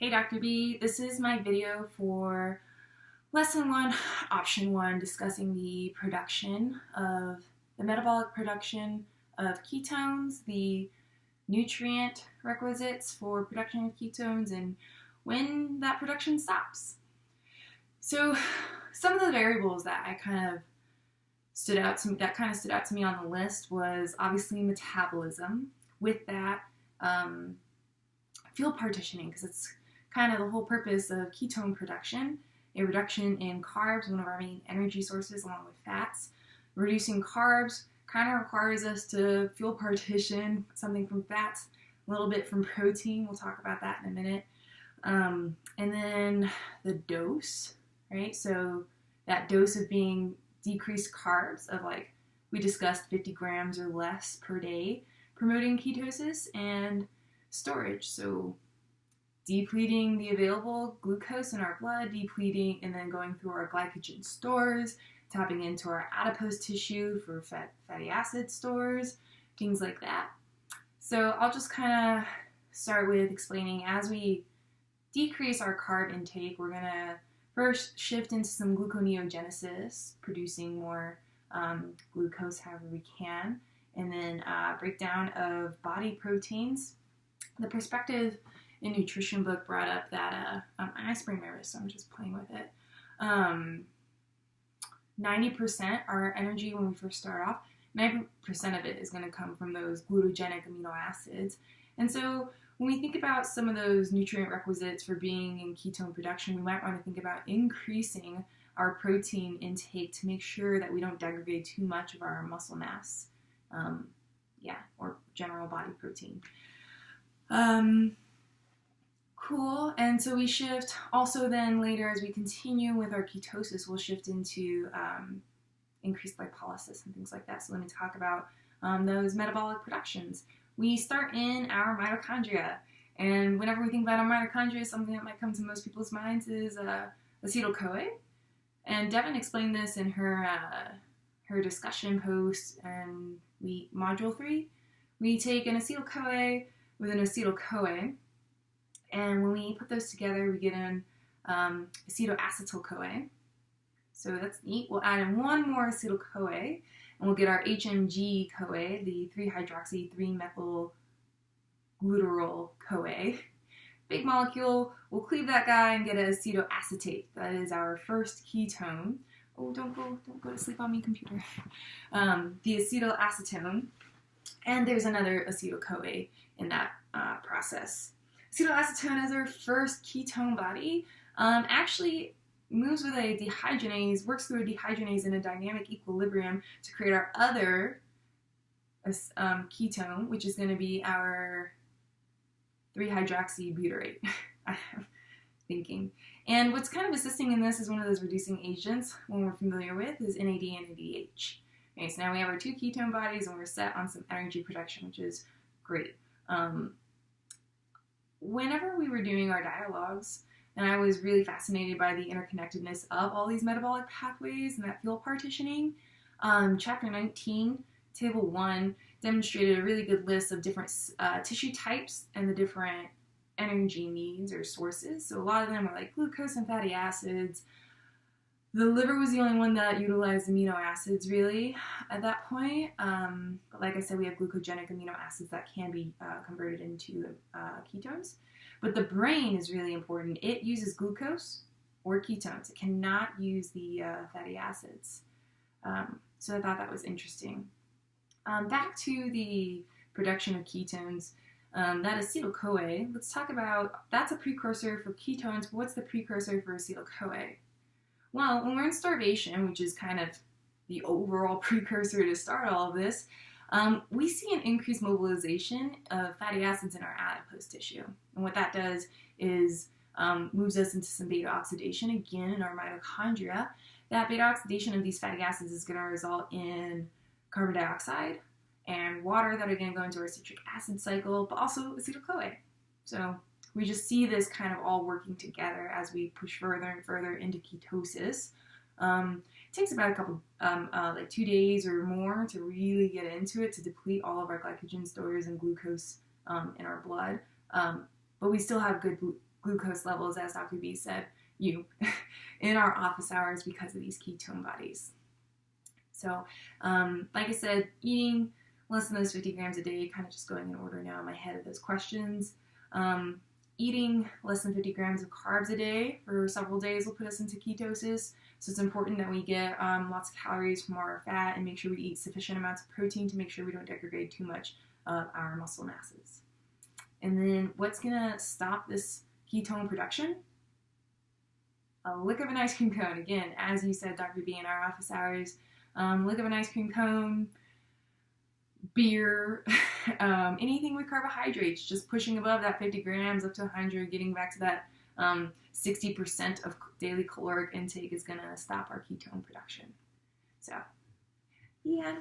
Hey Dr. B, this is my video for Lesson 1, Option 1, discussing the metabolic production of ketones, the nutrient requisites for production of ketones, and when that production stops. So some of the variables that kind of stood out to me on the list was obviously metabolism. With that, fuel partitioning, because it's kind of the whole purpose of ketone production. A reduction in carbs, one of our main energy sources, along with fats. Reducing carbs kind of requires us to fuel partition something from fats, a little bit from protein. We'll talk about that in a minute. And then the dose, right? So that dose of being decreased carbs of, like we discussed, 50 grams or less per day, promoting ketosis, and storage. So depleting the available glucose in our blood, depleting and then going through our glycogen stores, tapping into our adipose tissue for fatty acid stores, things like that. So I'll just kind of start with explaining, as we decrease our carb intake, we're going to first shift into some gluconeogenesis, producing more glucose however we can, and then breakdown of body proteins. The perspective in nutrition book brought up that I sprained my wrist, so I'm just playing with it. 90% our energy when we first start off, 90% of it is going to come from those glutogenic amino acids. And so when we think about some of those nutrient requisites for being in ketone production, we might want to think about increasing our protein intake to make sure that we don't degrade too much of our muscle mass, or general body protein. Cool. And so we shift also then later, as we continue with our ketosis, we'll shift into increased lipolysis and things like that. So let me talk about those metabolic productions. We start in our mitochondria. And whenever we think about our mitochondria, something that might come to most people's minds is acetyl-CoA. And Devin explained this in her discussion post, and module 3. We take an acetyl-CoA with an acetyl-CoA, and when we put those together, we get an acetoacetyl-CoA. So that's neat. We'll add in one more acetyl-CoA, and we'll get our HMG-CoA, the 3-hydroxy-3-methyl-glutarol-CoA. Big molecule, we'll cleave that guy and get an acetoacetate. That is our first ketone. Oh, don't go to sleep on me, computer. The acetylacetone, and there's another acetyl-CoA in that process. Acetylacetone as our first ketone body actually moves with a dehydrogenase, works through a dehydrogenase in a dynamic equilibrium to create our other ketone, which is going to be our 3-hydroxybutyrate. I'm thinking. And what's kind of assisting in this is one of those reducing agents when we're familiar with is NAD and NADH. Okay, so now we have our two ketone bodies and we're set on some energy production, which is great. Whenever we were doing our dialogues, and I was really fascinated by the interconnectedness of all these metabolic pathways and that fuel partitioning, Chapter 19, Table 1, demonstrated a really good list of different tissue types and the different energy needs or sources. So a lot of them were like glucose and fatty acids. The liver was the only one that utilized amino acids, really, at that point. But like I said, we have glucogenic amino acids that can be converted into ketones. But the brain is really important. It uses glucose or ketones. It cannot use the fatty acids. So I thought that was interesting. Back to the production of ketones. That acetyl-CoA, let's talk about, that's a precursor for ketones, but what's the precursor for acetyl-CoA? Well, when we're in starvation, which is kind of the overall precursor to start all of this, we see an increased mobilization of fatty acids in our adipose tissue. And what that does is moves us into some beta oxidation again in our mitochondria. That beta oxidation of these fatty acids is going to result in carbon dioxide and water that are going to go into our citric acid cycle, but also acetyl-CoA. So we just see this kind of all working together as we push further and further into ketosis. It takes about a couple, like 2 days or more to really get into it, to deplete all of our glycogen stores and glucose in our blood. But we still have good glucose levels, as Dr. B said, in our office hours because of these ketone bodies. So, like I said, eating less than those 50 grams a day, kind of just going in order now in my head of those questions. Eating less than 50 grams of carbs a day for several days will put us into ketosis. So it's important that we get lots of calories from our fat and make sure we eat sufficient amounts of protein to make sure we don't degrade too much of our muscle masses. And then what's going to stop this ketone production? A lick of an ice cream cone. Again, as you said, Dr. B, in our office hours, lick of an ice cream cone, beer, anything with carbohydrates, just pushing above that 50 grams up to 100, getting back to that 60% of daily caloric intake is going to stop our ketone production. So, the end.